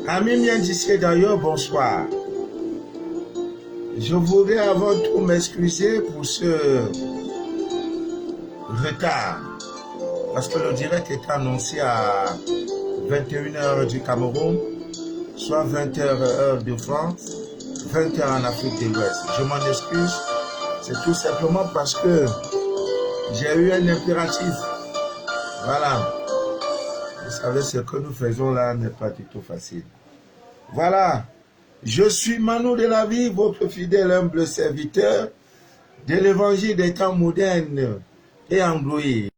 Amis bien d'ici d'ailleurs, bonsoir. Je voudrais avant tout m'excuser pour ce retard. Parce que le direct est annoncé à 21h du Cameroun, soit 20h heure de France, 20h en Afrique de l'Ouest. Je m'en excuse. C'est tout simplement parce que j'ai eu un impératif. Voilà. Vous savez, ce que nous faisons là n'est pas du tout facile. Voilà. Je suis Manu de la vie, votre fidèle humble serviteur de l'évangile des temps modernes et androïdes.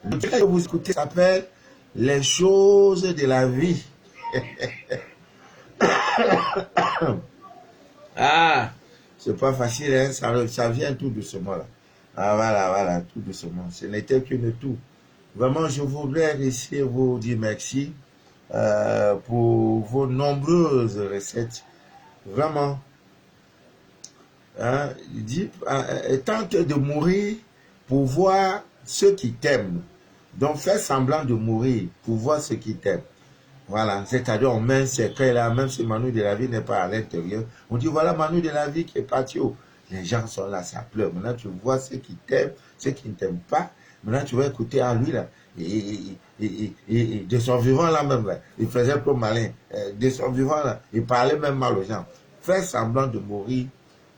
Le truc que vous écoutez s'appelle les choses de la vie. Ah, c'est pas facile, hein? Ça vient tout doucement là. Ah voilà, tout doucement. Ce n'était qu'une toux. Vraiment, je voudrais ici vous dire merci pour vos nombreuses recettes. Vraiment. Hein, tente de mourir pour voir ceux qui t'aiment. Donc, fais semblant de mourir pour voir ceux qui t'aiment. Voilà, c'est-à-dire on met un secret là, même si Manu de la vie n'est pas à l'intérieur. On dit voilà Manu de la vie qui est parti. Oh. Les gens sont là, ça pleure. Maintenant, tu vois ceux qui t'aiment, ceux qui ne t'aiment pas. Maintenant, tu vas écouter à lui là. Et de son vivant là même, là, il faisait peu malin. De son vivant là, il parlait même mal aux gens. Fais semblant de mourir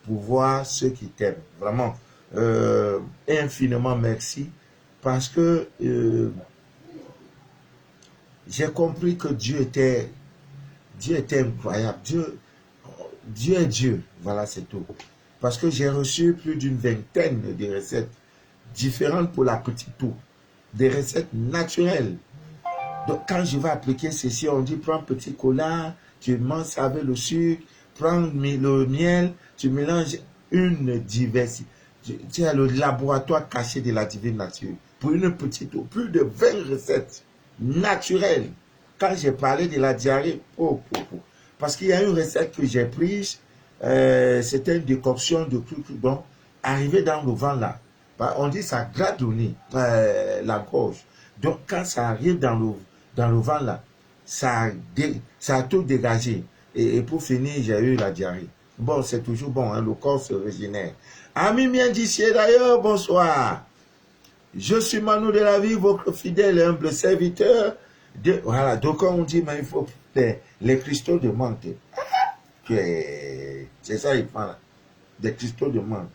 pour voir ceux qui t'aiment. Vraiment, infiniment merci. Parce que j'ai compris que Dieu était incroyable. Dieu est Dieu. Voilà, c'est tout. Parce que j'ai reçu plus d'une vingtaine de recettes différentes pour la petite toux. Des recettes naturelles. Donc, quand je vais appliquer ceci, on dit, prends petit cola, tu manges ça avec le sucre, prends le miel, tu mélanges une diversité. Tu as le laboratoire caché de la divine nature. Pour une petite toux, plus de 20 recettes naturelles. quand j'ai parlé de la diarrhée, parce qu'il y a une recette que j'ai prise, c'était une décoction de trucs, bon, arrivé dans le vent là, on dit ça gratte le nez, la gorge. Donc quand ça arrive dans le vent là, ça a tout dégagé. Et pour finir, j'ai eu la diarrhée. Bon, c'est toujours bon, hein, le corps se régénère. Amis bien d'ici d'ailleurs, bonsoir. Je suis Manu de la vie, votre fidèle et humble serviteur. Voilà, donc on dit, mais il faut les cristaux de menthe. C'est ça, il prend là. Des cristaux de menthe.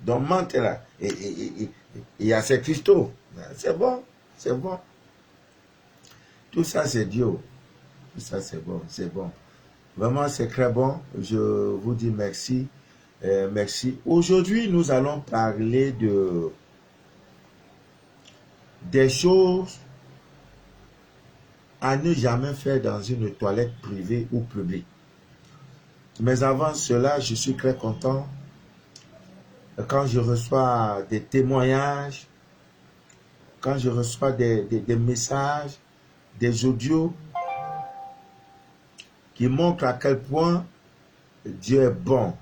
Donc menthe là, il y a ces cristaux. C'est bon, c'est bon. Tout ça, c'est Dieu. Tout ça, c'est bon, c'est bon. Vraiment, c'est très bon. Je vous dis merci. Merci. Aujourd'hui, nous allons parler des choses à ne jamais faire dans une toilette privée ou publique. Mais avant cela, je suis très content quand je reçois des témoignages, quand je reçois des messages, des audios qui montrent à quel point Dieu est bon.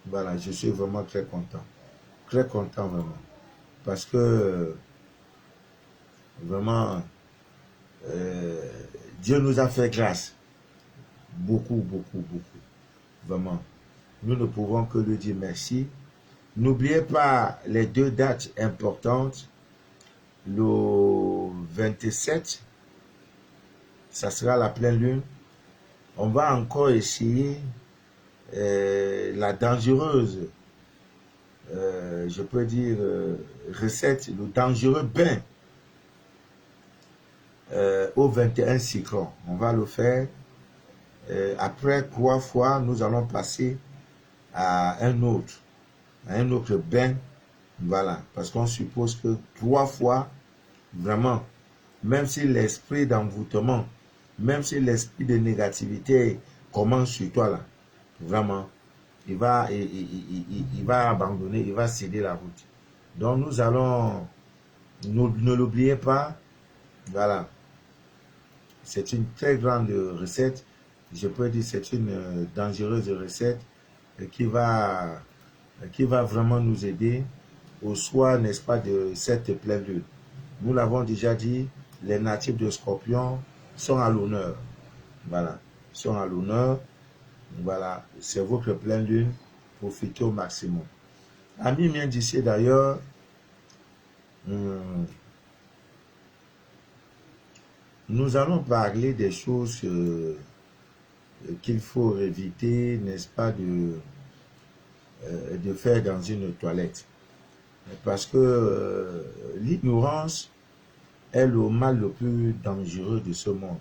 Voilà, je suis vraiment très content. Très content vraiment. Parce que vraiment, Dieu nous a fait grâce. Beaucoup, beaucoup, beaucoup. Vraiment. Nous ne pouvons que lui dire merci. N'oubliez pas les 2 dates importantes. Le 27, ça sera la pleine lune. On va encore essayer la dangereuse, je peux dire, recette, le dangereux bain au 21 cyclone. On va le faire. Après 3 fois, nous allons passer à un autre bain. Voilà, parce qu'on suppose que 3 fois, vraiment, même si l'esprit d'envoûtement, même si l'esprit de négativité commence sur toi là, vraiment, il va abandonner, il va céder la route. Donc nous allons, ne l'oubliez pas, voilà, c'est une très grande recette, je peux dire c'est une dangereuse recette qui va vraiment nous aider au soir, n'est-ce pas, de cette pleine lune. Nous l'avons déjà dit, les natifs de Scorpion sont à l'honneur. Voilà, sont à l'honneur. Voilà, c'est votre pleine lune. Profitez au maximum. Amis bien d'ici d'ailleurs, nous allons parler des choses qu'il faut éviter, n'est-ce pas, de faire dans une toilette. Parce que l'ignorance est le mal le plus dangereux de ce monde.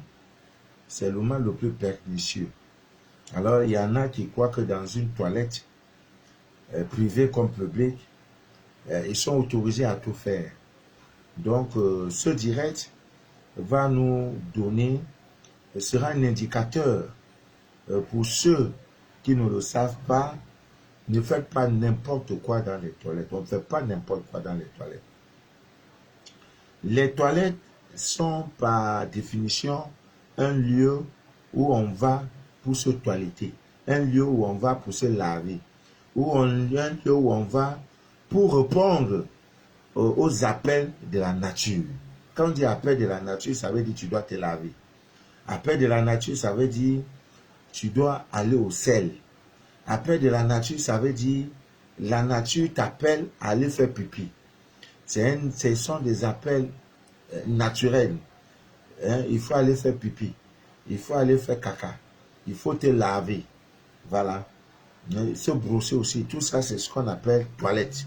C'est le mal le plus pernicieux. Alors, il y en a qui croient que dans une toilette, privée comme publique, ils sont autorisés à tout faire. Donc, ce direct va nous donner, sera un indicateur pour ceux qui ne le savent pas. Ne faites pas n'importe quoi dans les toilettes. On ne fait pas n'importe quoi dans les toilettes. Les toilettes sont par définition un lieu où on va pour se toiletter, un lieu où on va pour se laver, un lieu où on va pour répondre aux appels de la nature. Quand on dit appel de la nature, ça veut dire tu dois te laver. Appel de la nature, ça veut dire tu dois aller au sel. Appel de la nature, ça veut dire la nature t'appelle à aller faire pipi. Ce sont des appels naturels. Il faut aller faire pipi. Il faut aller faire caca. Il faut te laver. Voilà. Se brosser aussi. Tout ça, c'est ce qu'on appelle toilette.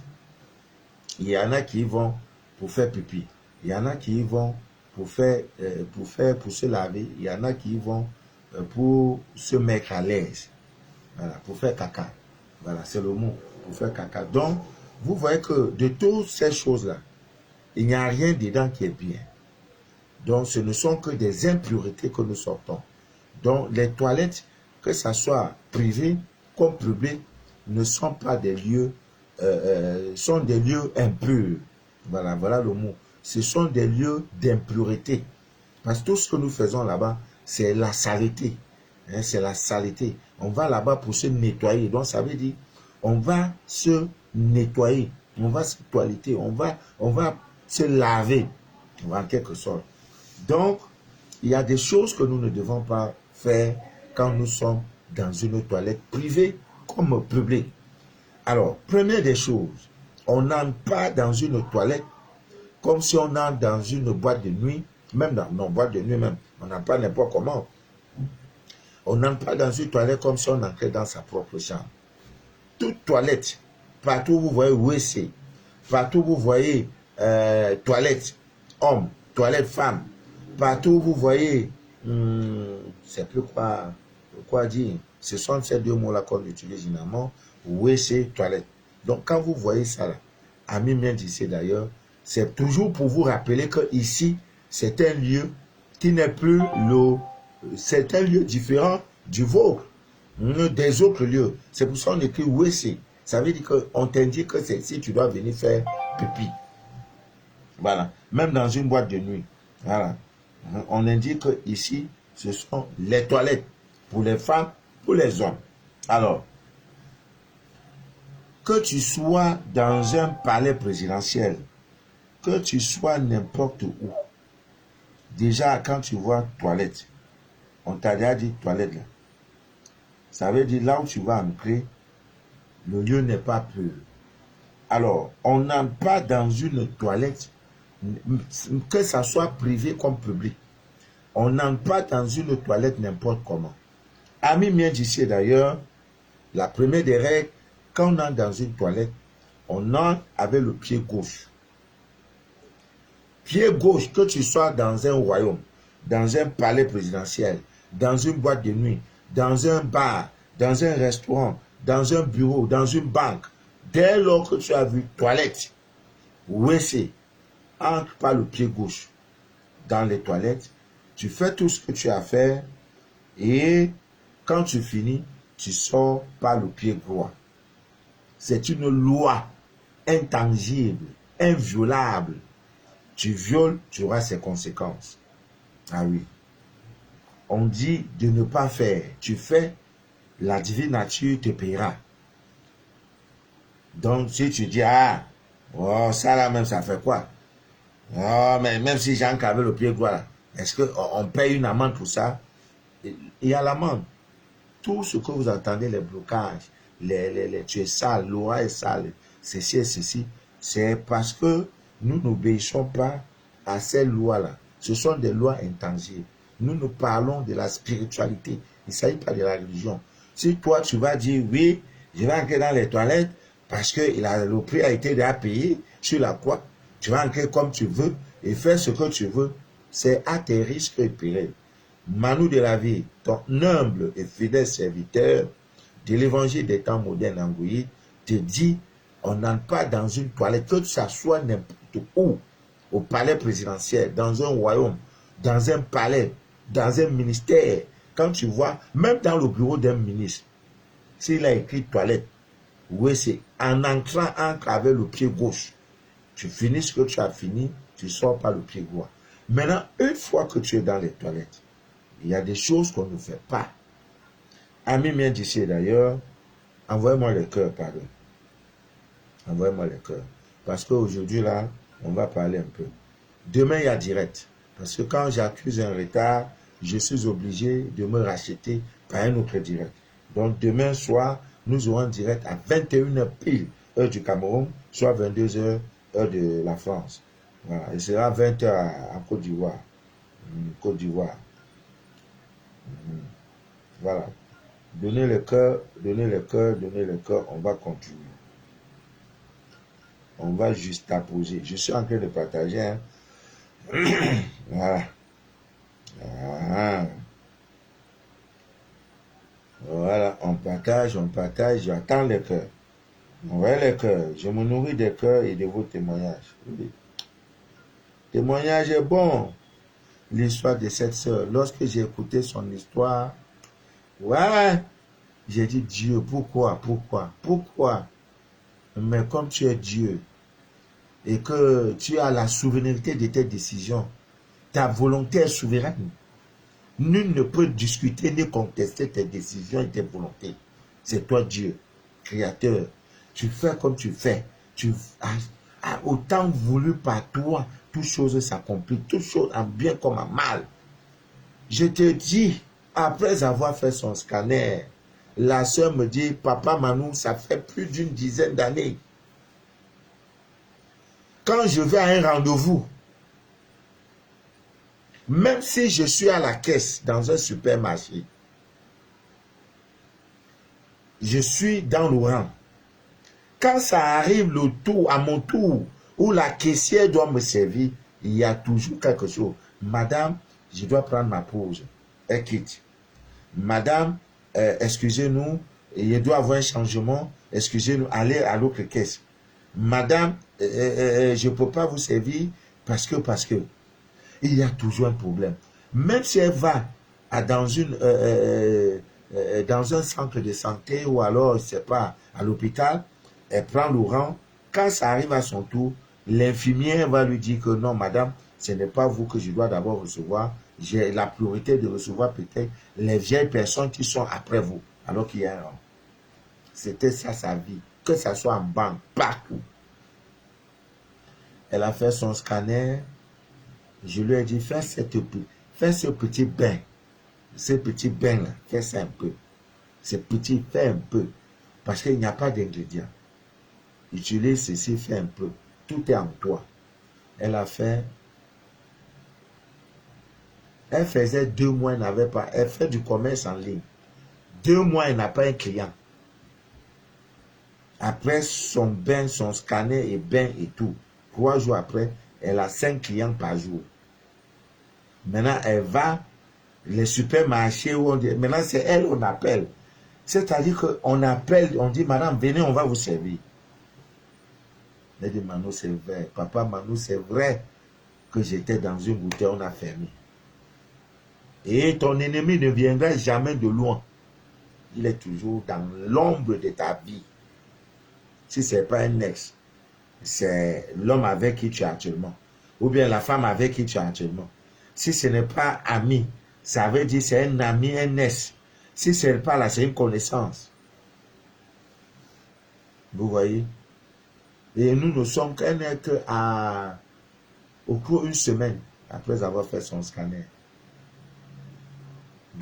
Il y en a qui y vont pour faire pipi. Il y en a qui y vont pour se laver. Il y en a qui y vont pour se mettre à l'aise. Voilà, pour faire caca. Voilà, c'est le mot, pour faire caca. Donc, vous voyez que de toutes ces choses-là, il n'y a rien dedans qui est bien. Donc, ce ne sont que des impuretés que nous sortons. Donc, les toilettes, que ce soit privé comme public, ne sont pas des lieux, sont des lieux impurs. Voilà, voilà le mot. Ce sont des lieux d'impureté. Parce que tout ce que nous faisons là-bas, c'est la saleté. Hein, c'est la saleté. On va là-bas pour se nettoyer. Donc, ça veut dire, on va se nettoyer. On va se toiletter. On va se laver. En quelque sorte. Donc, il y a des choses que nous ne devons pas faire quand nous sommes dans une toilette privée comme publique. Alors, première des choses, on n'entre pas dans une toilette comme si on entre dans une boîte de nuit, même dans nos boîtes de nuit même, on n'a pas n'importe comment. On n'entre pas dans une toilette comme si on entrait dans sa propre chambre. Toute toilette, partout où vous voyez WC, partout où vous voyez toilette homme, toilette femme, partout où vous voyez, c'est plus quoi dire, ce sont ces deux mots-là qu'on utilise généralement, WC, toilette. Donc quand vous voyez ça là, Ami bien d'ici d'ailleurs, c'est toujours pour vous rappeler que ici, c'est un lieu qui n'est plus c'est un lieu différent du vôtre, des autres lieux. C'est pour ça qu'on écrit WC. Ça veut dire qu'on t'indique que c'est si tu dois venir faire pipi. Voilà. Même dans une boîte de nuit. Voilà. On indique que ici, ce sont les toilettes pour les femmes, pour les hommes. Alors, que tu sois dans un palais présidentiel, que tu sois n'importe où, déjà quand tu vois toilette, on t'a déjà dit toilette là. Ça veut dire là où tu vas entrer, le lieu n'est pas pur. Alors, on n'entre pas dans une toilette, que ça soit privé comme public. On n'entre pas dans une toilette n'importe comment. Ami mien d'ici d'ailleurs, la première des règles, quand on entre dans une toilette, on entre avec le pied gauche. Pied gauche, que tu sois dans un royaume, dans un palais présidentiel, dans une boîte de nuit, dans un bar, dans un restaurant, dans un bureau, dans une banque, dès lors que tu as vu toilette, WC, entre par le pied gauche dans les toilettes, tu fais tout ce que tu as à faire et quand tu finis, tu sors par le pied droit. C'est une loi intangible, inviolable. Tu violes, tu auras ses conséquences. Ah oui. On dit de ne pas faire. Tu fais, la divine nature te paiera. Donc, si tu dis, ah, oh, ça là même, ça fait quoi? Oh, mais même si j'ai encavé le pied droit là, est-ce qu'on paye une amende pour ça? Il y a l'amende. Tout ce que vous entendez, les blocages, tu es sale, l'aura est sale, ceci et ceci, c'est parce que nous n'obéissons pas à ces lois-là. Ce sont des lois intangibles. Nous parlons de la spiritualité. Il ne s'agit pas de la religion. Si toi, tu vas dire, oui, je vais entrer dans les toilettes parce que le prix a été déjà payé sur la croix, tu vas entrer comme tu veux et faire ce que tu veux, c'est à tes risques et périls. Manu de la vie, ton humble et fidèle serviteur de l'évangile des temps modernes en Gouye, te dit, on n'entre pas dans une toilette, que ça soit n'importe où, au palais présidentiel, dans un royaume, dans un palais, dans un ministère. Quand tu vois, même dans le bureau d'un ministre, s'il a écrit toilette, oui, c'est en entrant, entre avec le pied gauche. Tu finis ce que tu as fini, tu sors par le pied droit. Maintenant, une fois que tu es dans les toilettes, il y a des choses qu'on ne fait pas. Ami mien d'ici d'ailleurs, envoyez-moi le cœur, pardon. Envoyez-moi le cœur. Parce qu'aujourd'hui, là, on va parler un peu. Demain, il y a direct. Parce que quand j'accuse un retard, je suis obligé de me racheter par un autre direct. Donc, demain soir, nous aurons un direct à 21h pile, heure du Cameroun, soit 22h, heure de la France. Voilà. Il sera 20h en Côte d'Ivoire. Côte d'Ivoire. Voilà. Donnez le cœur, donnez le cœur, donnez le cœur. On va continuer. On va juste apposer. Je suis en train de partager. Hein. Voilà. Ah. Voilà. On partage, j'attends le cœur. Envoyez le cœur. Je me nourris des cœurs et de vos témoignages. Oui. Témoignage est bon. L'histoire de cette sœur. Lorsque j'ai écouté son histoire, ouais, j'ai dit Dieu, pourquoi? Mais comme tu es Dieu et que tu as la souveraineté de tes décisions, Ta volonté est souveraine. Nul ne peut discuter ni contester tes décisions et tes volontés. C'est toi Dieu, Créateur. Tu fais comme tu fais. Tu as autant voulu par toi, toutes choses s'accomplissent, toutes choses en bien comme en mal. Je te dis, après avoir fait son scanner, la soeur me dit, Papa Manou, ça fait plus d'une dizaine d'années. Quand je vais à un rendez-vous, même si je suis à la caisse dans un supermarché, je suis dans le rang. Quand ça arrive le tour, à mon tour, où la caissière doit me servir, il y a toujours quelque chose. Madame, je dois prendre ma pause. Elle quitte. Madame, excusez-nous, il doit avoir un changement. Excusez-nous, allez à l'autre caisse. Madame, je ne peux pas vous servir parce que. Il y a toujours un problème. Même si elle va dans un centre de santé ou alors, je ne sais pas, à l'hôpital, elle prend le rang. Quand ça arrive à son tour, l'infirmière va lui dire que non, madame, ce n'est pas vous que je dois d'abord recevoir. J'ai la priorité de recevoir peut-être les vieilles personnes qui sont après vous, alors qu'il y a un rang. C'était ça sa vie, que ça soit en banque, partout. Elle a fait son scanner. Je lui ai dit, fais ce petit bain. Ce petit bain-là, fais ça un peu. Ce petit, fais un peu. Parce qu'il n'y a pas d'ingrédients. Utilise ceci, fais un peu. Tout est en toi. Elle a fait. Elle faisait 2 mois, elle n'avait pas. Elle fait du commerce en ligne. 2 mois, elle n'a pas un client. Après son bain, son scanner et bain et tout, 3 jours après, elle a 5 clients par jour. Maintenant, elle va, les supermarchés, où on dit, maintenant c'est elle on appelle. C'est-à-dire qu'on appelle, on dit, madame, venez, on va vous servir. Elle dit, Manou, c'est vrai. Papa Manou, c'est vrai que j'étais dans une bouteille, on a fermé. Et ton ennemi ne viendra jamais de loin. Il est toujours dans l'ombre de ta vie. Si ce n'est pas un ex, c'est l'homme avec qui tu es actuellement. Ou bien la femme avec qui tu es actuellement. Si ce n'est pas ami, ça veut dire c'est un ami, un ex. Si ce n'est pas là, c'est une connaissance. Vous voyez? Et nous ne sommes qu'un être au cours d'une semaine après avoir fait son scanner.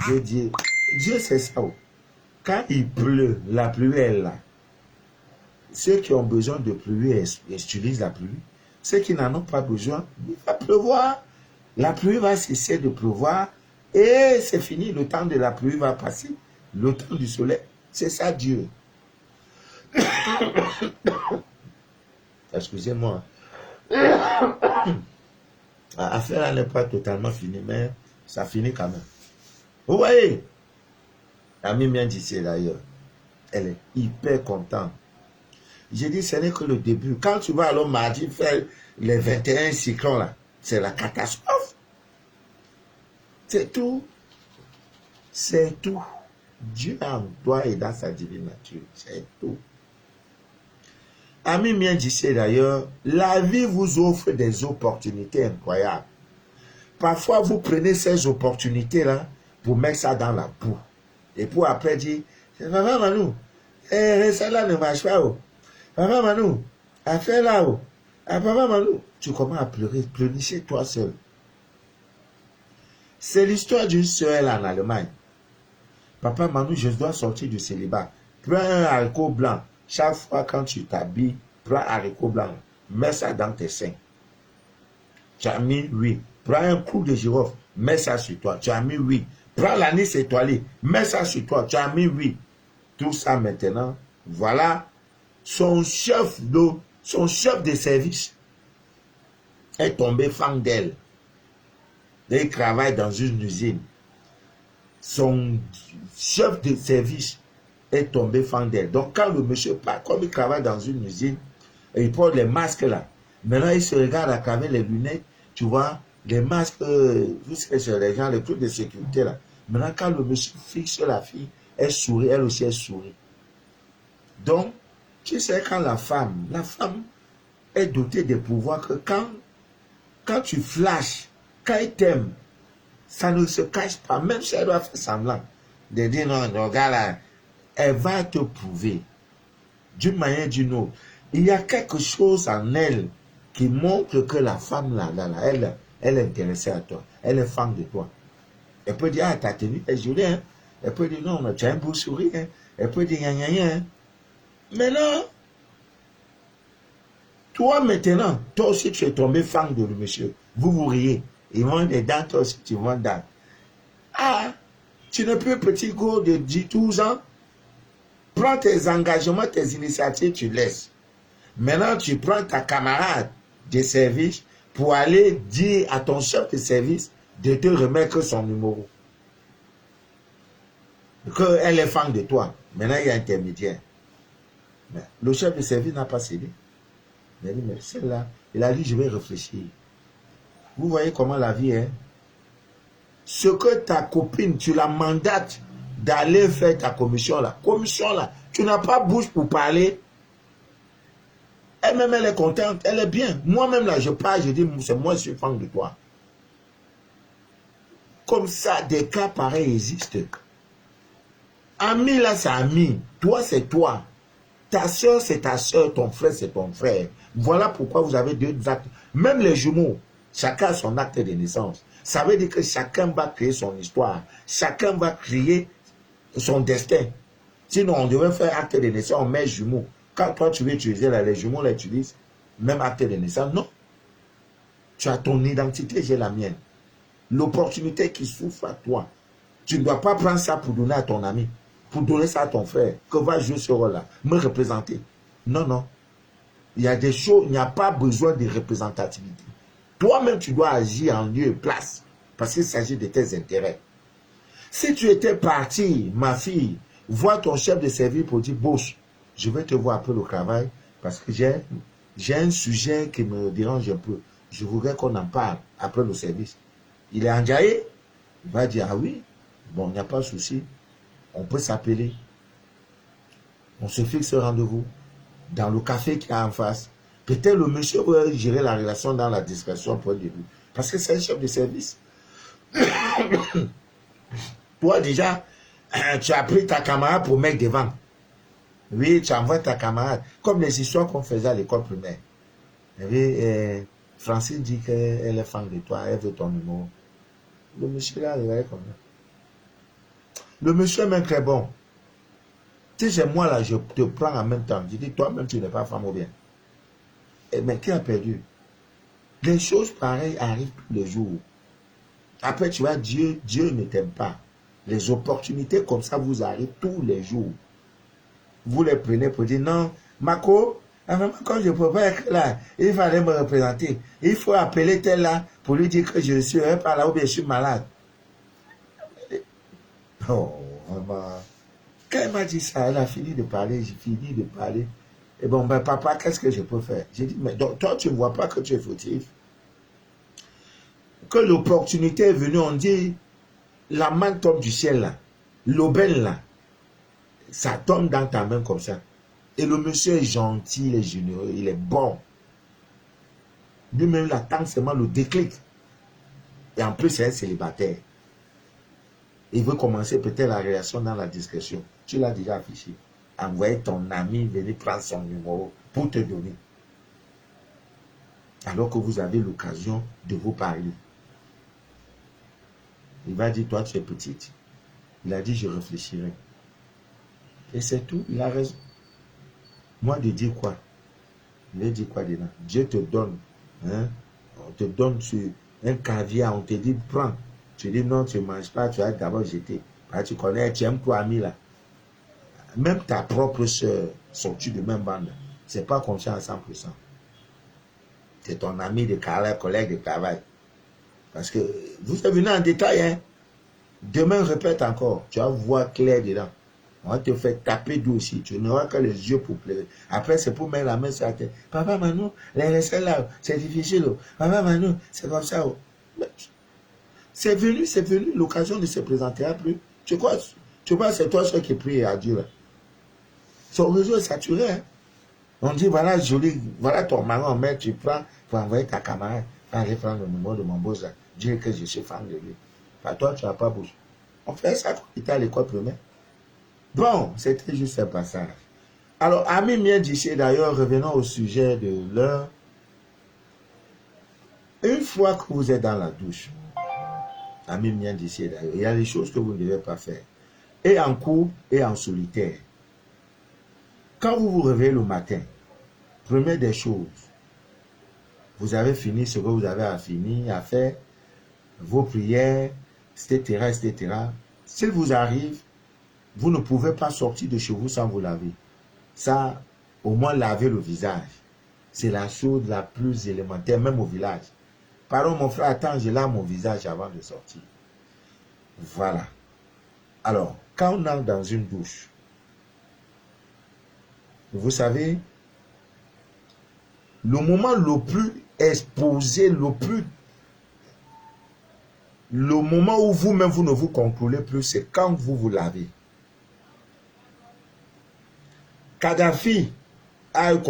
Dieu c'est ça. Quand il pleut, la pluie est là. Ceux qui ont besoin de pluie utilisent la pluie. Ceux qui n'en ont pas besoin, il va pleuvoir. La pluie va cesser de pleuvoir et c'est fini. Le temps de la pluie va passer. Le temps du soleil, c'est ça Dieu. Excusez-moi. L'affaire là n'est pas totalement finie, mais ça finit quand même. Vous voyez, Ami bien d'ici d'ailleurs, elle est hyper contente. J'ai dit, ce n'est que le début. Quand tu vas alors mardi faire les 21 cyclones là, c'est la catastrophe. C'est tout. C'est tout. Dieu en toi et dans sa divine nature. C'est tout. Ami bien d'ici d'ailleurs, la vie vous offre des opportunités incroyables. Parfois, vous prenez ces opportunités-là pour mettre ça dans la boue. Et pour après dire, Maman Manou, celle-là ne marche pas. Oh. Maman Manou, affaire là. Oh. Ah, Maman Manou, tu commences à pleurer, pleurnicher toi seul. C'est l'histoire d'une sœur en Allemagne. Papa Manou, je dois sortir du célibat. Prends un haricot blanc. Chaque fois quand tu t'habilles, prends un haricot blanc. Mets ça dans tes seins. Tu as mis oui. Prends un coup de girofle. Mets ça sur toi. Tu as mis oui. Prends l'anis étoilé. Mets ça sur toi. Tu as mis oui. Tout ça maintenant. Voilà. Son chef de service est tombé fan d'elle. Il travaille dans une usine. Son chef de service est tombé fan d'elle. Donc quand le monsieur part, comme il travaille dans une usine, il porte les masques là. Maintenant il se regarde à travers les lunettes, tu vois, les masques, vous savez, sur les gens, les trucs de sécurité là. Maintenant quand le monsieur fixe la fille, elle sourit, elle aussi elle sourit. Donc, tu sais, quand la femme est dotée des pouvoirs que quand tu flashes, Quand il t'aime, ça ne se cache pas, même si elle doit faire semblant de dire non, regarde là, elle va te prouver d'une manière ou d'une autre. Il y a quelque chose en elle qui montre que la femme là, elle est intéressée à toi, elle est fan de toi. Elle peut dire, ah, ta tenue est jolie, hein. Elle peut dire, non, mais tu as un beau sourire, hein. Elle peut dire, hein. Mais non, toi maintenant, toi aussi tu es tombé fan de le monsieur. Vous riez. Ils vont des dents, toi aussi tu vends dents. Ah, tu n'es plus petit go de 10-12 ans. Prends tes engagements, tes initiatives, tu laisses. Maintenant, tu prends ta camarade de service pour aller dire à ton chef de service de te remettre son numéro. Qu'elle est fan de toi. Maintenant, il y a un intermédiaire. Mais le chef de service n'a pas cédé. Il a dit, mais celle-là, il a dit, je vais réfléchir. Vous voyez comment la vie est. Ce que ta copine, tu la mandates d'aller faire ta commission là, tu n'as pas bouche pour parler. Elle-même, elle est contente, elle est bien. Moi-même là, je parle, je dis, c'est moi, je suis fan de toi. Comme ça, des cas pareils existent. Ami là, c'est ami. Toi, c'est toi. Ta soeur, c'est ta soeur. Ton frère, c'est ton frère. Voilà pourquoi vous avez deux actes. Même les jumeaux, chacun a son acte de naissance. Ça veut dire que chacun va créer son histoire. Chacun va créer son destin. Sinon, on devrait faire acte de naissance, on met jumeaux. Quand toi, tu veux utiliser là, les jumeaux l'utilisent, même acte de naissance, non. Tu as ton identité, j'ai la mienne. L'opportunité qui souffre à toi. Tu ne dois pas prendre ça pour donner à ton ami, pour donner ça à ton frère, que va jouer ce rôle-là, me représenter. Non, non. Il y a des choses, il n'y a pas besoin de représentativité. Toi-même, tu dois agir en lieu et place, parce qu'il s'agit de tes intérêts. Si tu étais parti, ma fille, vois ton chef de service pour dire, Boss, je vais te voir après le travail, parce que j'ai un sujet qui me dérange un peu. Je voudrais qu'on en parle après le service. Il est enjaillé. Il va dire, ah oui, bon, il n'y a pas de souci. On peut s'appeler. On se fixe un rendez-vous dans le café qui est en face. Peut-être le monsieur va gérer la relation dans la discrétion pour le début. Parce que c'est un chef de service. Toi, déjà, tu as pris ta camarade pour mettre devant. Oui, tu envoies ta camarade. Comme les histoires qu'on faisait à l'école primaire. Oui, Francis dit qu'elle est fan de toi, elle veut ton numéro. Le monsieur là, il est comme ça. Le monsieur est même très bon. Tu sais, moi là, je te prends en même temps. Je dis, toi-même, tu n'es pas femme ou bien. Mais qui a perdu? Les choses pareilles arrivent tous les jours. Après, tu vois, Dieu ne t'aime pas. Les opportunités comme ça vous arrivent tous les jours. Vous les prenez pour dire, non, Marco, quand je ne peux pas être là, il fallait me représenter. Il faut appeler tel là pour lui dire que je ne suis pas là ou bien je suis malade. Oh, maman. Quand elle m'a dit ça, elle a fini de parler, j'ai fini de parler. Et bon, ben papa, qu'est-ce que je peux faire? J'ai dit, mais donc, toi, tu ne vois pas que tu es fautif. Que l'opportunité est venue, on dit, la main tombe du ciel là, l'aubaine là, ça tombe dans ta main comme ça. Et le monsieur est gentil, il est généreux, il est bon. Lui-même, il attend seulement le déclic. Et en plus, c'est un célibataire. Il veut commencer peut-être la relation dans la discrétion. Tu l'as déjà affiché. Envoyer ton ami venir prendre son numéro pour te donner. Alors que vous avez l'occasion de vous parler. Il va dire, toi, tu es petite. Il a dit, je réfléchirai. Et c'est tout, il a raison. Moi, de dire quoi? Il a dit quoi dedans? Dieu te donne. Hein? On te donne un caviar, on te dit, prends. Tu dis, non, tu ne manges pas, tu vas d'abord jeter. Tu connais, tu aimes toi, ami là. Même ta propre soeur, sont-tu de même bande? Ce n'est pas conscient à 100%. C'est ton ami de collègue de travail. Parce que vous êtes venu en détail, hein. Demain, répète encore. Tu vas voir clair dedans. On va te faire taper d'eau aussi. Tu n'auras que les yeux pour pleurer. Après, c'est pour mettre la main sur la tête. Papa Manou, les recettes là, c'est difficile. Papa Manou, c'est comme ça. C'est venu. L'occasion ne se présentera plus. Tu crois, c'est toi seul qui prie à Dieu là. Son réseau est saturé. Hein? On dit, voilà ton marron, mais tu prends pour envoyer ta camarade. Aller prendre le numéro de mon boss là. dire que je suis fan de lui. Pas toi, tu n'as pas bougé. On fait ça quand tu étais à l'école primaire. Bon, c'était juste un passage. Alors, ami mien d'ici, d'ailleurs, revenons au sujet de l'heure. Une fois que vous êtes dans la douche, ami mien d'ici, d'ailleurs, il y a des choses que vous ne devez pas faire. Et en cours et en solitaire. Quand vous vous réveillez le matin, première des choses, vous avez fini ce que vous avez à finir, à faire, vos prières, etc., etc. S'il vous arrive, vous ne pouvez pas sortir de chez vous sans vous laver. Ça, au moins laver le visage. C'est la chose la plus élémentaire, même au village. Pardon, mon frère, attends, je lave mon visage avant de sortir. Voilà. Alors, quand on entre dans une douche, vous savez, le moment le plus exposé, le moment où vous-même, vous ne vous contrôlez plus, c'est quand vous vous lavez. Kadhafi avait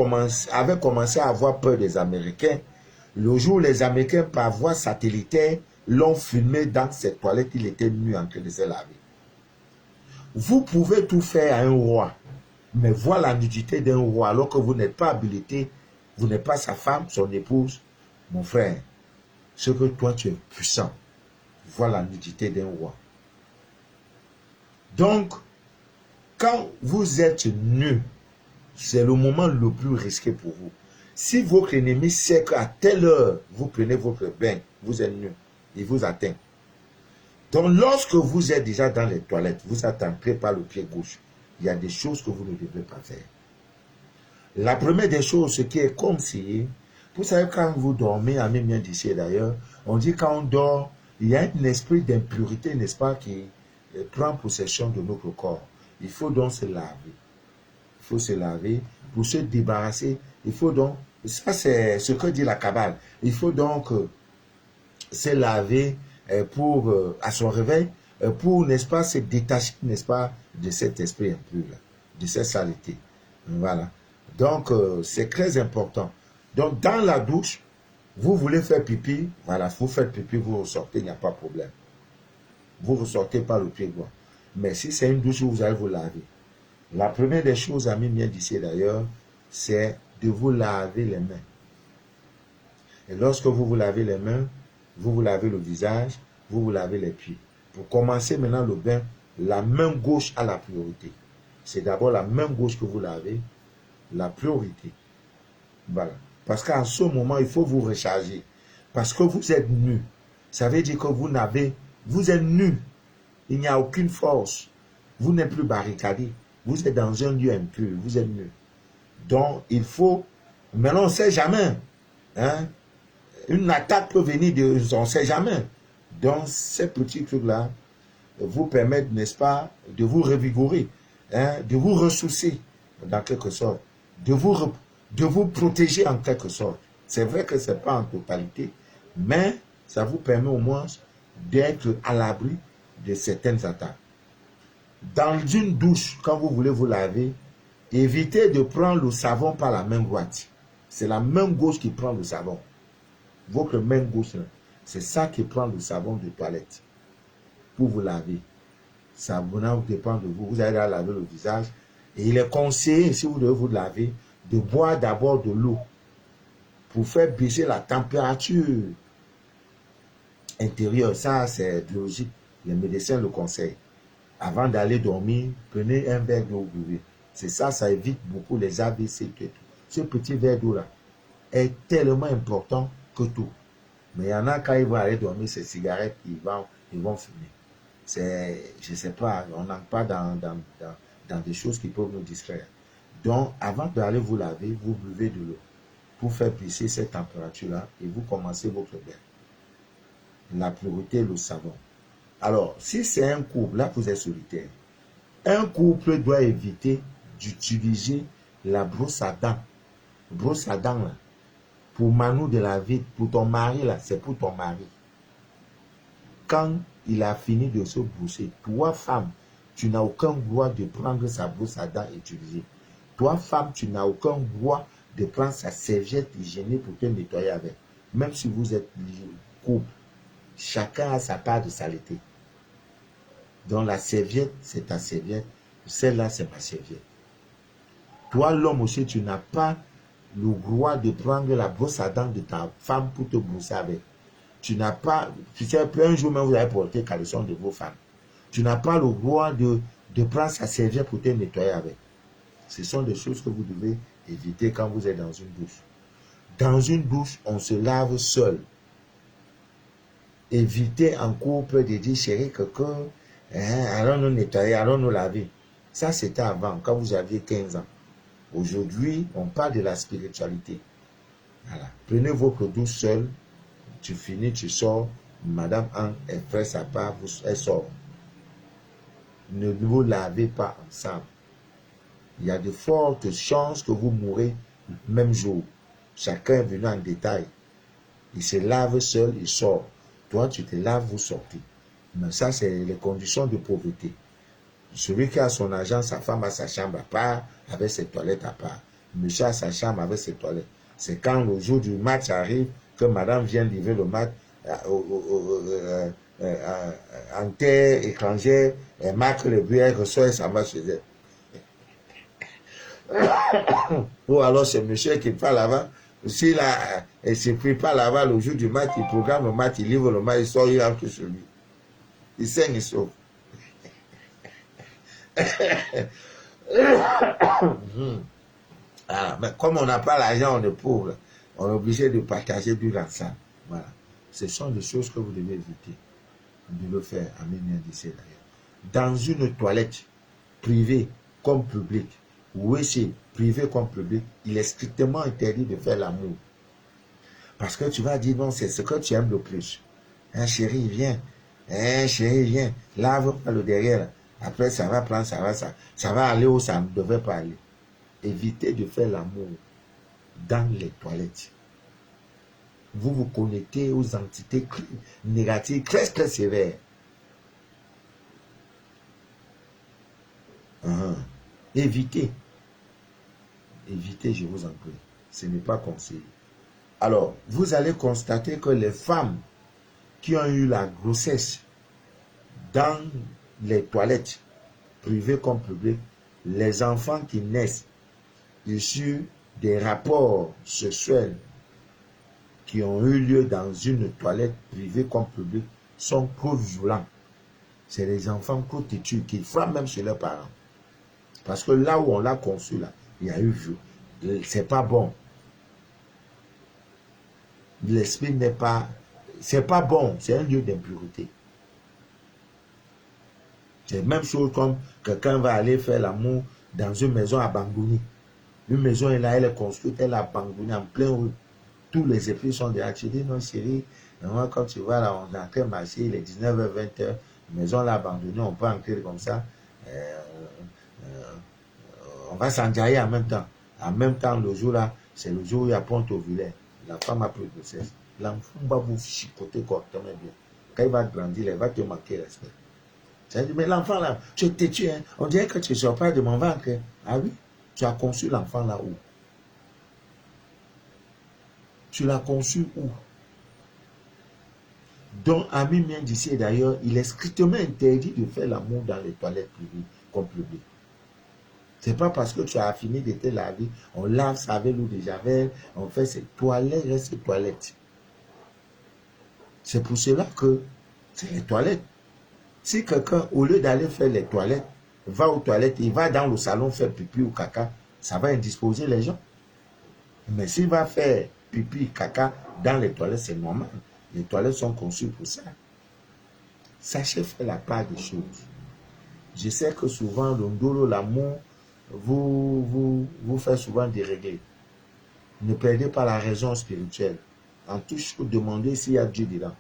commencé à avoir peur des Américains. Le jour où les Américains, par voie satellitaire, l'ont filmé dans ses toilettes, il était nu en train de se laver. Vous pouvez tout faire à un roi, mais voir la nudité d'un roi alors que vous n'êtes pas habilité, vous n'êtes pas sa femme, son épouse, mon frère, ce que toi tu es puissant, voir la nudité d'un roi. Donc, quand vous êtes nu, c'est le moment le plus risqué pour vous. Si votre ennemi sait qu'à telle heure, vous prenez votre bain, vous êtes nu, il vous atteint. Donc, lorsque vous êtes déjà dans les toilettes, vous êtes entré par le pied gauche, il y a des choses que vous ne devez pas faire. La première des choses, ce qui est conseillé, vous savez, quand vous dormez, à même d'ici d'ailleurs, on dit quand on dort, il y a un esprit d'impureté, n'est-ce pas, qui prend possession de notre corps. Il faut donc se laver. Il faut se laver pour se débarrasser. Il faut donc, ça c'est ce que dit la Kabbale, il faut donc se laver pour, à son réveil, pour, n'est-ce pas, se détacher, n'est-ce pas, de cet esprit impur, de cette saleté. Voilà. Donc, c'est très important. Donc, dans la douche, vous voulez faire pipi, voilà, vous faites pipi, vous ressortez, il n'y a pas de problème. Vous ne ressortez pas le pied droit. Mais si c'est une douche où vous allez vous laver, la première des choses, amis miens d'ici d'ailleurs, c'est de vous laver les mains. Et lorsque vous vous lavez les mains, vous vous lavez le visage, vous vous lavez les pieds. Pour commencer maintenant le bain, la main gauche a la priorité. C'est d'abord la main gauche que vous lavez, la priorité. Voilà. Parce qu'à ce moment, il faut vous recharger. Parce que vous êtes nu. Ça veut dire que vous êtes nu. Il n'y a aucune force. Vous n'êtes plus barricadé. Vous êtes dans un lieu impur. Vous êtes nu. Donc, il faut... Maintenant, on ne sait jamais. Hein? Une attaque peut venir de... On ne sait jamais. Donc, ces petits trucs-là vous permettent, n'est-ce pas, de vous revigorer, hein? De vous ressourcer, dans quelque sorte. De vous protéger en quelque sorte. C'est vrai que ce n'est pas en totalité, mais ça vous permet au moins d'être à l'abri de certaines attaques. Dans une douche, quand vous voulez vous laver, évitez de prendre le savon par la main droite. C'est la main gauche qui prend le savon. Votre main gauche, c'est ça qui prend le savon de toilette pour vous laver. Ça dépend de vous. Vous allez laver le visage. Et il est conseillé, si vous devez vous laver, de boire d'abord de l'eau pour faire baisser la température intérieure. Ça, c'est biologique. Les médecins le conseillent. Avant d'aller dormir, prenez un verre d'eau buvez. C'est ça, ça évite beaucoup les AVC et tout. Ce petit verre d'eau-là est tellement important que tout. Mais il y en a, quand ils vont aller dormir, ces cigarettes, ils vont fumer. Je ne sais pas, on n'entre pas dans des choses qui peuvent nous distraire. Donc, avant d'aller vous laver, vous buvez de l'eau pour faire baisser cette température-là et vous commencez votre bain. La priorité, le savon. Alors, si c'est un couple, là vous êtes solitaire, un couple doit éviter d'utiliser la brosse à dents. Brosse à dents, là, pour Manu de la vie, pour ton mari, là, c'est pour ton mari. Quand il a fini de se brosser, toi, femme, tu n'as aucun droit de prendre sa brosse à dents et utiliser. Toi, femme, tu n'as aucun droit de prendre sa serviette hygiénique pour te nettoyer avec. Même si vous êtes couple. Chacun a sa part de saleté. Donc la serviette, c'est ta serviette. Celle-là, c'est ma serviette. Toi, l'homme aussi, tu n'as pas le droit de prendre la brosse à dents de ta femme pour te brosser avec. Tu n'as pas, tu sais, un jour même, vous avez porté caleçon de vos femmes. Tu n'as pas le droit de prendre sa serviette pour te nettoyer avec. Ce sont des choses que vous devez éviter quand vous êtes dans une douche. Dans une douche, on se lave seul. Évitez en couple de dire, chérie, quelqu'un, allons nous nettoyer, allons nous laver. Ça, c'était avant, quand vous aviez 15 ans. Aujourd'hui, on parle de la spiritualité. Voilà. Prenez votre douche seul, tu finis, tu sors, Madame Anne, elle fait sa part, elle sort. Ne vous lavez pas ensemble. Il y a de fortes chances que vous mourrez le même jour. Chacun est venu en détail. Il se lave seul, il sort. Toi, tu te laves, vous sortez. Mais ça, c'est les conditions de pauvreté. Celui qui a son argent, sa femme a sa chambre à part, avec ses toilettes à part. Monsieur a sa chambre avec ses toilettes. C'est quand le jour du match arrive que madame vient livrer le match en terre étrangère, elle marque le but, elle reçoit et ça va chez elle. Ou alors c'est monsieur qui part là-bas. S'il a, elle ne se prépare là-bas le jour du match, il programme le match, il livre le match, il sort, il rentre chez lui. Il saigne, il sauve. Ah, mais comme on n'a pas l'argent, on est pauvre, on est obligé de partager du ensemble. Voilà. Ce sont des choses que vous devez éviter de le faire. Amen, d'ailleurs. Dans une toilette privée comme publique, oui, c'est privé comme public, il est strictement interdit de faire l'amour. Parce que tu vas dire non, c'est ce que tu aimes le plus. Hein, chérie, viens. Hein, chérie, viens. Lave-moi le derrière. Après, ça va prendre, ça va aller où ça ne devait pas aller. Évitez de faire l'amour dans les toilettes. Vous vous connectez aux entités négatives très, très sévères. Évitez. Évitez, je vous en prie. Ce n'est pas conseillé. Alors, vous allez constater que les femmes qui ont eu la grossesse dans les toilettes, privées comme publiques, les enfants qui naissent issus des rapports sexuels qui ont eu lieu dans une toilette privée comme publique sont trop violents. C'est les enfants trop têtus qui frappent même sur leurs parents. Parce que là où on l'a conçu, là, il y a eu viol. C'est pas bon. L'esprit n'est pas... C'est pas bon, c'est un lieu d'impureté. C'est la même chose comme quelqu'un va aller faire l'amour dans une maison abandonnée. Une maison est là, elle est construite, elle est abandonnée en plein rue. Tous les esprits sont derrière. Tu dis non chérie, moi quand tu vas là, on est en train de marcher, il est 19h, 20h, la maison là abandonnée, on peut entrer comme ça. On va s'enjailler en même temps. En même temps, le jour là, c'est le jour où il y a Ponte au Villers. La femme a pris de grossesse. L'enfant va vous chicoter correctement bien. Quand il va grandir, il va te manquer respect. Ça dit, mais l'enfant là, tu es têtu, hein? On dirait que tu ne sors pas de mon ventre. Ah oui? Tu as conçu l'enfant là où? Tu l'as conçu où? Donc, Ami vient d'ici d'ailleurs, il est strictement interdit de faire l'amour dans les toilettes privées comme publiques. C'est pas parce que tu as fini de te laver, on lave ça avec l'eau de javel, on fait ces toilettes, reste toilettes. C'est pour cela que c'est les toilettes. Si quelqu'un, au lieu d'aller faire les toilettes, va aux toilettes, il va dans le salon faire pipi ou caca, ça va indisposer les gens. Mais s'il va faire pipi, caca dans les toilettes, c'est normal. Les toilettes sont conçues pour ça. Sachez faire la part des choses. Je sais que souvent, le ndolo, l'amour, vous fait souvent dérégler. Ne perdez pas la raison spirituelle. En toute chose, demandez s'il y a Dieu dedans.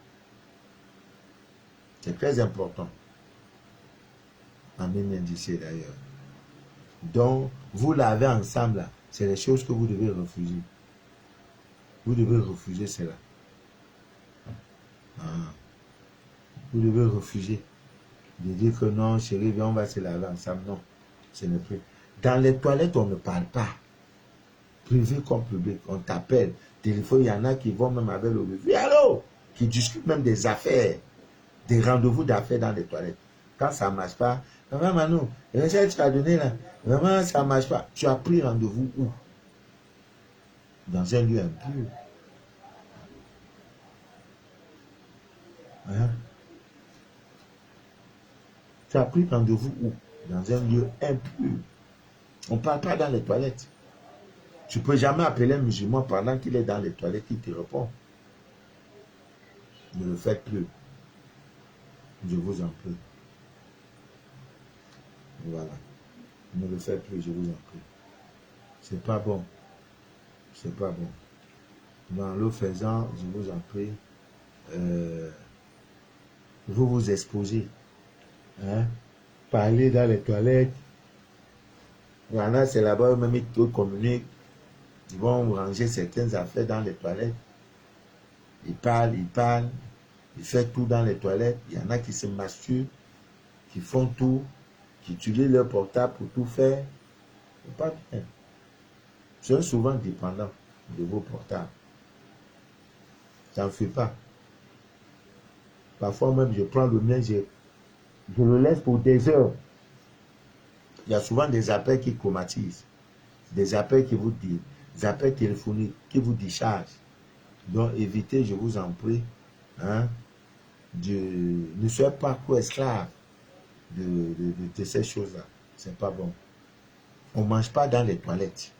C'est très important. Amen, d'ici d'ailleurs. Donc, vous lavez ensemble, c'est les choses que vous devez refuser. Vous devez refuser cela. Vous devez refuser de dire que non, chérie, viens, on va se laver ensemble. Non, ce n'est plus. Dans les toilettes, on ne parle pas. Privé comme public, on t'appelle. Téléphone, il y en a qui vont même avec le bébé. Allô, qui discutent même des affaires, des rendez-vous d'affaires dans les toilettes. Quand ça ne marche pas, maman Manu, le message que tu as donné là, vraiment ça ne marche pas. Tu as pris rendez-vous où? Dans un lieu impur. Hein? Tu as pris rendez-vous où? Dans un lieu impur. On ne parle pas dans les toilettes. Tu ne peux jamais appeler un musulman pendant qu'il est dans les toilettes, il te répond. Ne le faites plus. Je vous en prie. Voilà. Ne le faites plus, je vous en prie. C'est pas bon. C'est pas bon. Dans le faisant, je vous en prie, vous vous exposez. Hein? Parler dans les toilettes. Il y en a, c'est là-bas, même ils communiquent. Ils vont ranger certaines affaires dans les toilettes. Ils parlent. Ils font tout dans les toilettes. Il y en a qui se masturbent, qui font tout, qui utilisent leur portable pour tout faire. C'est pas bien. Ils sont souvent dépendants de vos portables. Ça ne fait pas. Parfois même, je prends le mien, je le laisse pour des heures. Il y a souvent des appels qui chromatisent, des appels qui vous disent, des appels téléphoniques qui vous déchargent. Donc évitez, je vous en prie, hein, ne soyez pas trop esclave de ces choses-là. C'est pas bon. On ne mange pas dans les toilettes.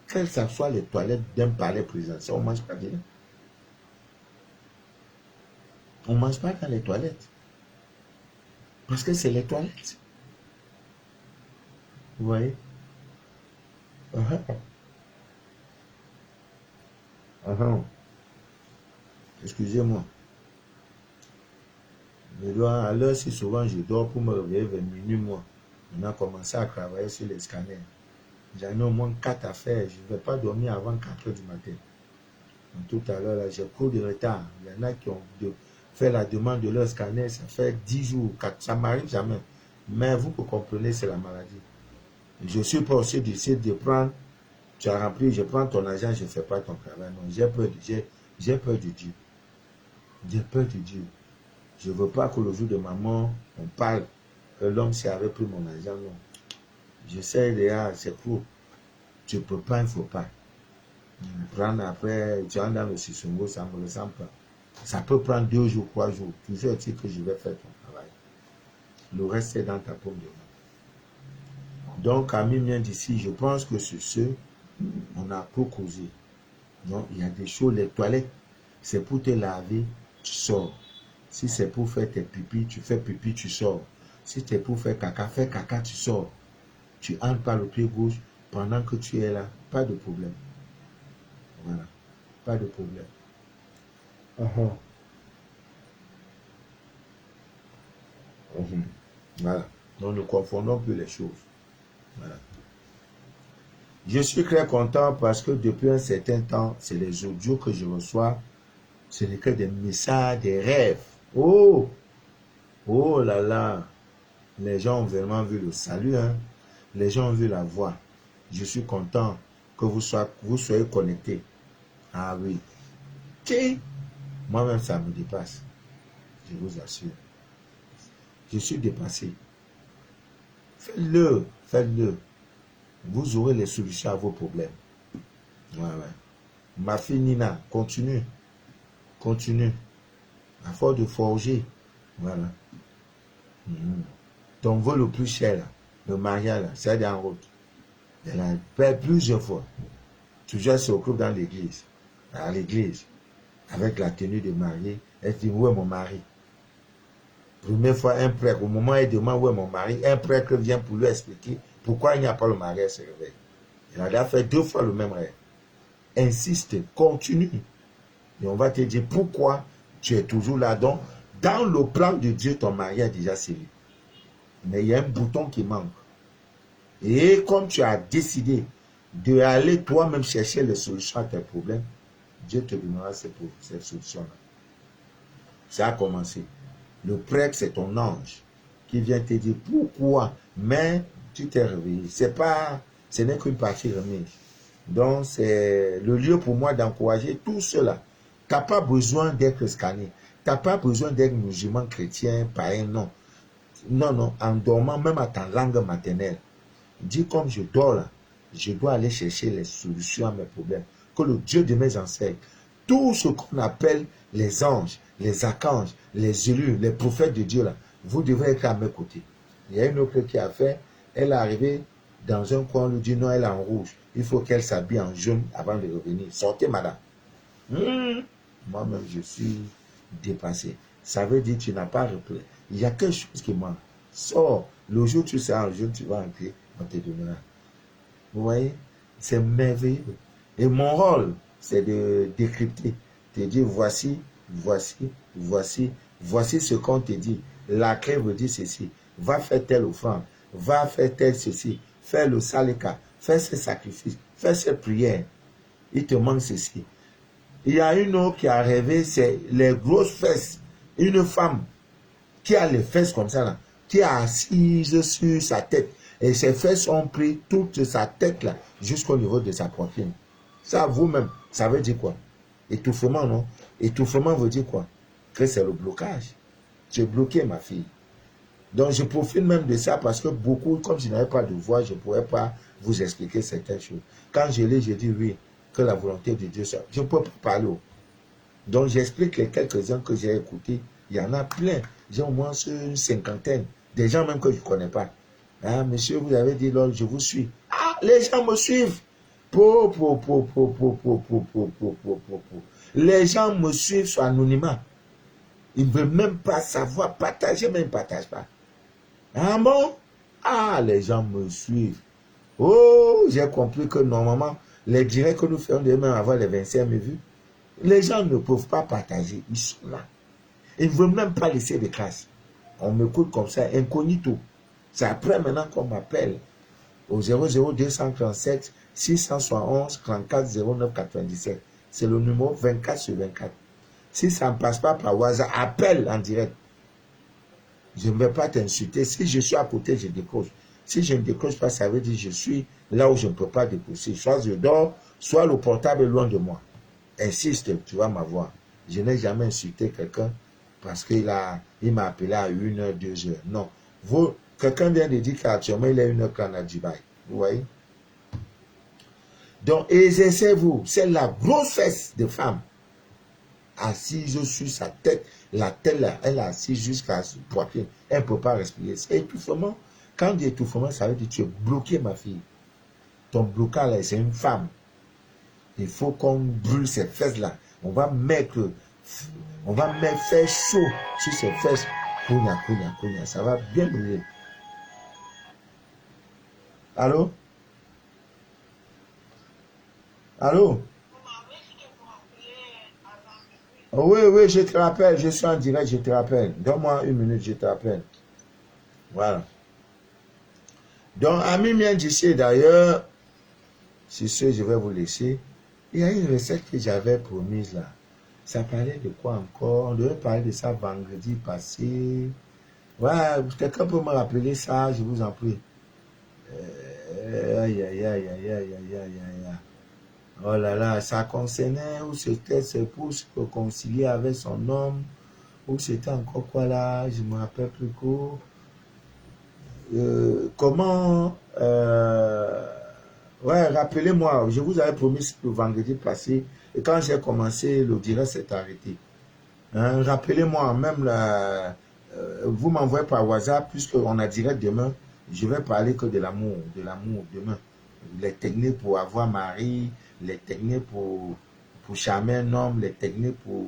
Quelles que soient les toilettes d'un palais présidentiel, on ne mange pas dedans. On ne mange pas dans les toilettes. Parce que c'est les toilettes. Vous voyez? Excusez-moi. Je dois, à l'heure si souvent je dors pour me réveiller vers minuit, moi. On a commencé à travailler sur les scanners. J'en ai au moins 4 à faire. Je ne vais pas dormir avant 4 heures du matin. Donc, tout à l'heure, j'ai trop de retard. Il y en a qui ont fait la demande de leur scanner. Ça fait 10 jours, 4. Ça ne m'arrive jamais. Mais vous comprenez, c'est la maladie. Je suis pas aussi d'essayer de prendre. Tu as rempli, je prends ton argent, je ne fais pas ton travail. Non, j'ai peur de Dieu. J'ai peur de Dieu. J'ai peur de Dieu. Je ne veux pas que le jour de ma mort, on parle que l'homme s'y avait pris mon argent. Non. Je sais déjà, c'est faux. Tu ne peux pas, il ne faut pas. Prendre après, tu rentres dans le Sissongo, ça ne me ressemble pas. Ça peut prendre 2 jours, 3 jours. Toujours est-il que je vais faire ton travail. Le reste, c'est dans ta paume de main. Donc, Camille vient d'ici, je pense que sur ce, on a peu causé. Donc, il y a des choses, les toilettes, c'est pour te laver, tu sors. Si c'est pour faire tes pipis, tu fais pipi, tu sors. Si c'est pour faire caca, tu sors. Tu entres par le pied gauche pendant que tu es là. Pas de problème. Voilà. Pas de problème. Voilà. Donc, ne confondons plus les choses. Voilà. Je suis très content parce que depuis un certain temps, c'est les audios que je reçois. Ce n'est que des messages, des rêves. Oh! Oh là là! Les gens ont vraiment vu le salut. Hein? Les gens ont vu la voix. Je suis content que vous soyez connectés. Ah oui. Moi-même, ça me dépasse. Je vous assure. Je suis dépassé. Faites-le. Faites-le. Vous aurez les solutions à vos problèmes. Ouais. Ma fille Nina, continue. Continue. À force de forger. Voilà. Ton vol le plus cher, là, le mariage, c'est en route. Elle a fait plusieurs fois. Toujours elle se occupe dans l'église. À l'église. Avec la tenue de mariée. Elle dit, où est mon mari? Première fois, un prêtre, au moment où elle demande où est mon mari, un prêtre vient pour lui expliquer pourquoi il n'y a pas le mari, elle se réveille. Elle a déjà fait 2 fois le même rêve. Insiste, continue. Et on va te dire pourquoi tu es toujours là. Donc, dans le plan de Dieu, ton mari a déjà scellé. Mais il y a un bouton qui manque. Et comme tu as décidé d'aller toi-même chercher les solutions à tes problèmes, Dieu te donnera ces solutions-là. Ça a commencé. Le prêtre, c'est ton ange qui vient te dire pourquoi. Mais tu t'es réveillé. Ce n'est qu'une partie remise. Donc, c'est le lieu pour moi d'encourager tous ceux-là Tu n'as pas besoin d'être scanné. Tu n'as pas besoin d'être musulman, chrétien, païen, non. Non, non, en dormant, même à ta langue maternelle. Dis comme je dors là, je dois aller chercher les solutions à mes problèmes. Que le Dieu de mes ancêtres, tout ce qu'on appelle les anges, les archanges, les élus, les prophètes de Dieu là, vous devez être à mes côtés. Il y a une autre qui a fait, elle est arrivée dans un coin, on lui dit non, elle est en rouge. Il faut qu'elle s'habille en jaune avant de revenir. Sortez, madame. Moi-même, je suis dépassé. Ça veut dire que tu n'as pas repris. Il y a quelque chose qui manque. Sors. Le jour où tu seras en jaune, tu vas entrer, on te donnera. Vous voyez? C'est merveilleux. Et mon rôle, c'est de décrypter. Te dire, voici, voici, voici, voici ce qu'on te dit. La clé veut dire ceci. Va faire telle offrande. Va faire tel ceci. Fais le salika. Fais ces sacrifices. Fais ces prières. Il te manque ceci. Il y a une autre qui a rêvé, c'est les grosses fesses. Une femme qui a les fesses comme ça, là, qui est assise sur sa tête. Et ses fesses ont pris toute sa tête là, jusqu'au niveau de sa poitrine. Ça, vous-même, ça veut dire quoi? Étouffement, non? Étouffement veut dire quoi? Que c'est le blocage. Tu es bloqué, ma fille. Donc, je profite même de ça parce que beaucoup, comme je n'avais pas de voix, je ne pourrais pas vous expliquer certaines choses. Quand je lis, je dis oui, que la volonté de Dieu, je ne peux pas parler. Donc, j'explique les quelques-uns que j'ai écoutés. Il y en a plein. J'ai au moins une cinquantaine. Des gens même que je ne connais pas. Ah, monsieur, vous avez dit, là, je vous suis. Ah, les gens me suivent. Les gens me suivent sur anonymat. Ils ne veulent même pas savoir partager, mais ils ne partagent pas. Ah bon? Ah, les gens me suivent. Oh, j'ai compris que normalement, les directs que nous faisons de même avoir les 25 000 vues, les gens ne peuvent pas partager. Ils sont là. Ils ne veulent même pas laisser de traces. On m'écoute comme ça, incognito. C'est après maintenant qu'on m'appelle au 00237 671 34 09 97. C'est le numéro 24/24. Si ça ne passe pas par WhatsApp, appelle en direct. Je ne vais pas t'insulter. Si je suis à côté, je décroche. Si je ne décroche pas, ça veut dire que je suis là où je ne peux pas décrocher. Soit je dors, soit le portable est loin de moi. Insiste, tu vas m'avoir. Je n'ai jamais insulté quelqu'un parce qu'il m'a appelé à 1h, 2h. Non. Quelqu'un vient de dire qu'actuellement, il est 1h à Dubaï. Vous voyez? Donc, exercez-vous. C'est la grosse fesse de femme assise sur sa tête. La tête, là, elle est assise jusqu'à son poitrine. Elle ne peut pas respirer. C'est étouffement. Quand on dit étouffement, ça veut dire que tu es bloqué, ma fille. Ton blocage, c'est une femme. Il faut qu'on brûle ces fesses-là. On va faire chaud sur ces fesses. Kounia, kounia, kounia. Ça va bien brûler. Allô? Allô? Oh, oui, oui, je te rappelle. Je suis en direct, je te rappelle. Donne-moi une minute, je te rappelle. Voilà. Donc, ami mien d'ici, d'ailleurs, c'est ce, je vais vous laisser. Il y a une recette que j'avais promise là. Ça parlait de quoi encore? On devait parler de ça vendredi passé. Ouais, quelqu'un peut me rappeler ça, je vous en prie. Aïe, aïe, aïe, aïe, aïe, aïe, aïe, aïe. Oh là là, ça concernait où c'était ses pour se réconcilier avec son homme, ou c'était encore quoi là, je me rappelle plus quoi. Comment, ouais, rappelez-moi, je vous avais promis le vendredi passé, et quand j'ai commencé, le direct s'est arrêté. Hein, rappelez-moi, même là, vous m'envoyez par WhatsApp, puisqu'on a direct demain, je vais parler que de l'amour demain. Les techniques pour avoir mari, les techniques pour charmer un homme, les techniques pour...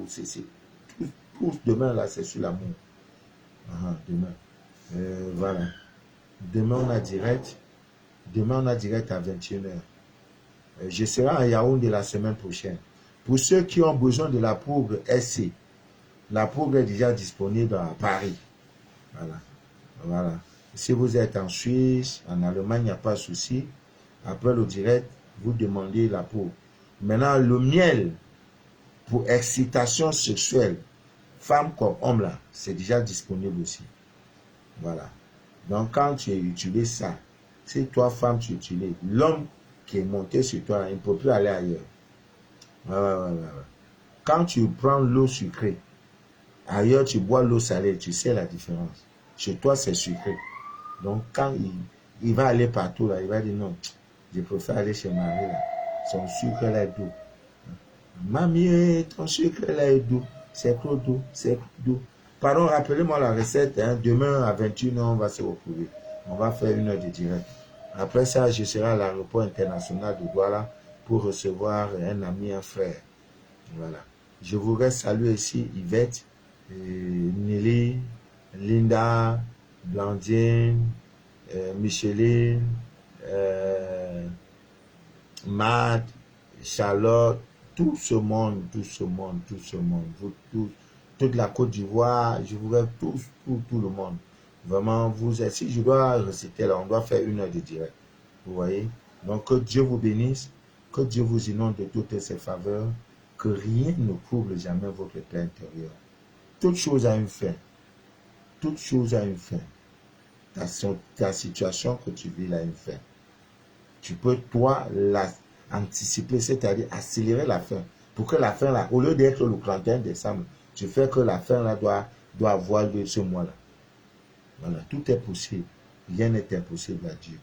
Tout demain, là, c'est sur l'amour. Demain. Voilà. Demain, on a direct. Demain, on a direct à 21h. Je serai à Yaoundé la semaine prochaine. Pour ceux qui ont besoin de la poudre SC, la poudre est déjà disponible à Paris. Voilà. Voilà. Si vous êtes en Suisse, en Allemagne, il n'y a pas de souci. Après le direct, vous demandez la poudre. Maintenant, le miel pour excitation sexuelle, femme comme homme là, c'est déjà disponible aussi. Voilà. Donc, quand tu utilises ça, si toi, femme, tu utilises, l'homme qui est monté sur toi, il ne peut plus aller ailleurs. Ouais. Quand tu prends l'eau sucrée, ailleurs tu bois l'eau salée, tu sais la différence. Chez toi, c'est sucré. Donc, quand il va aller partout, là, il va dire non, je préfère aller chez Marie, là. Son sucre, là, est doux. Mamie, ton sucre, là, est doux. C'est trop doux, c'est doux. Pardon, rappelez-moi la recette. Hein. Demain, à 21h, on va se retrouver. On va faire 1 heure de direct. Après ça, je serai à l'aéroport international de Douala pour recevoir un ami, un frère. Voilà. Je voudrais saluer ici Yvette, Nelly, Linda, Blandine, Micheline, Matt, Charlotte, tout ce monde, tout ce monde, tout ce monde, vous tous, toute la Côte d'Ivoire, je voudrais tous, tout le monde. Vraiment, vous êtes, si je dois reciter là, on doit faire 1 heure de direct. Vous voyez? Donc, que Dieu vous bénisse, que Dieu vous inonde de toutes ses faveurs, que rien ne trouble jamais votre paix intérieure. Toute chose a une fin. Toute chose a une fin. Ta situation que tu vis a une fin. Tu peux, toi, anticiper, c'est-à-dire accélérer la fin. Pour que la fin, là, au lieu d'être le 31 décembre, tu fais que la fin, là, doit avoir lieu ce mois-là. Voilà, tout est possible. Rien n'est impossible à Dieu.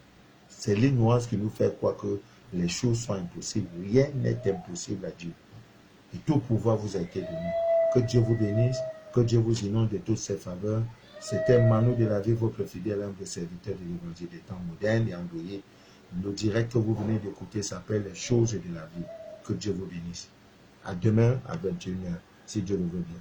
C'est l'ignorance qui nous fait croire que les choses sont impossibles. Rien n'est impossible à Dieu. Et tout pouvoir vous a été donné. Que Dieu vous bénisse, que Dieu vous inonde de toutes ses faveurs. C'était Manu de la vie, votre fidèle humble serviteur de l'évangile des temps modernes et endeuillés. Le direct que vous venez d'écouter s'appelle Les choses de la vie. Que Dieu vous bénisse. À demain à 21h, si Dieu le veut bien.